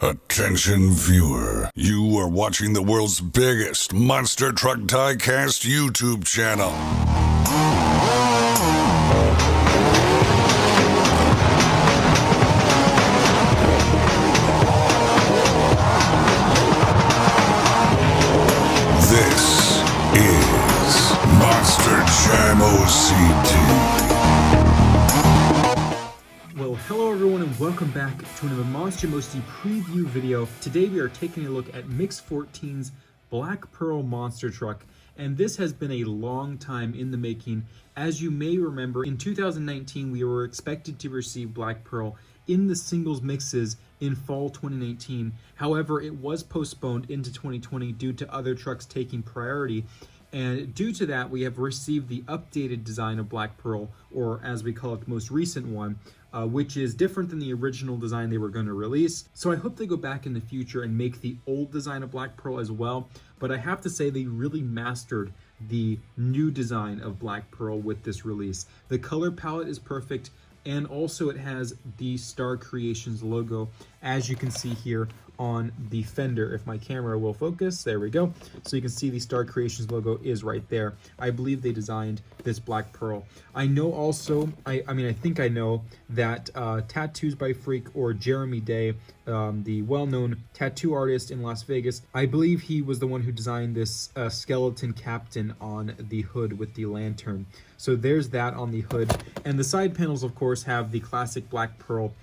Attention viewer, you are watching the world's biggest Monster Truck Diecast YouTube channel. This is Monster Jam OCD. Well, hello everyone and welcome back to another Monster Jam OCD preview video. Today we are taking a look at Mix 14's Black Pearl Monster Truck, and this has been a long time in the making. As you may remember, in 2019 we were expected to receive Black Pearl in the singles mixes in fall 2019. However, it was postponed into 2020 due to other trucks taking priority. And due to that, we have received the updated design of Black Pearl, or as we call it, the most recent one, which is different than the original design they were going to release. So I hope they go back in the future and make the old design of Black Pearl as well. But I have to say they really mastered the new design of Black Pearl with this release. The color palette is perfect, and also it has the Star Creations logo, as you can see here on the fender. If my camera will focus, there we go. So you can see the Star Creations logo is right there. I believe they designed this Black Pearl. I know also, I think I know that Tattoos by Freak, or Jeremy Day, the well-known tattoo artist in Las Vegas, I believe he was the one who designed this skeleton captain on the hood with the lantern. So there's that on the hood. And the side panels, of course, have the classic Black Pearl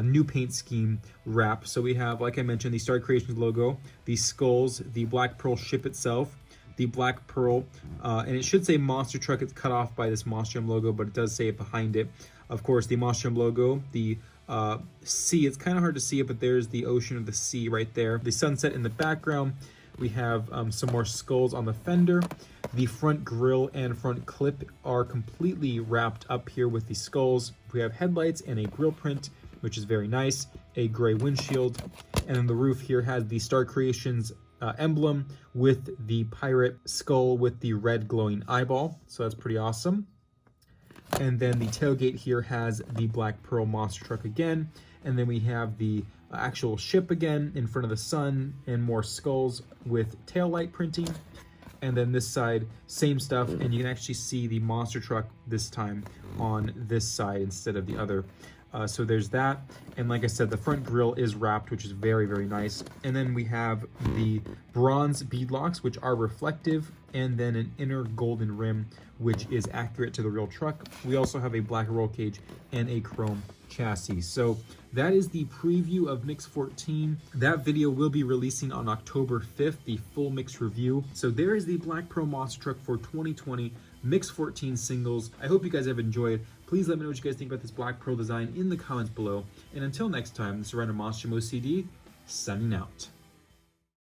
new paint scheme wrap. So we have, like I mentioned, the Star Creations logo, the skulls, the Black Pearl ship itself, the Black Pearl, and it should say Monster Truck. It's cut off by this Monster Jam logo, but it does say it behind it. Of course, the Monster Jam logo, the sea, it's kind of hard to see it, but there's the ocean of the sea right there. The sunset in the background. We have some more skulls on the fender. The front grille and front clip are completely wrapped up here with the skulls. We have headlights and a grille print, which is very nice, a gray windshield, and then the roof here has the Star Creations emblem with the pirate skull with the red glowing eyeball, so that's pretty awesome. And then the tailgate here has the Black Pearl Monster Truck again, and then we have the actual ship again in front of the sun, and more skulls with tail light printing. And then this side, same stuff, and you can actually see the Monster Truck this time on this side instead of the other. So there's that, and like I said, the front grille is wrapped, which is very, very nice. And then we have the bronze beadlocks, which are reflective, and then an inner golden rim, which is accurate to the real truck. We also have a black roll cage and a chrome chassis. So that is the preview of Mix 14. That video will be releasing on October 5th, the full mix review. So there is the Black Pearl Monster Truck for 2020 Mix 14 singles. I hope you guys have enjoyed. Please let me know what you guys think about this Black Pearl design in the comments below. And until next time, this is Random Monster Jam OCD, signing out.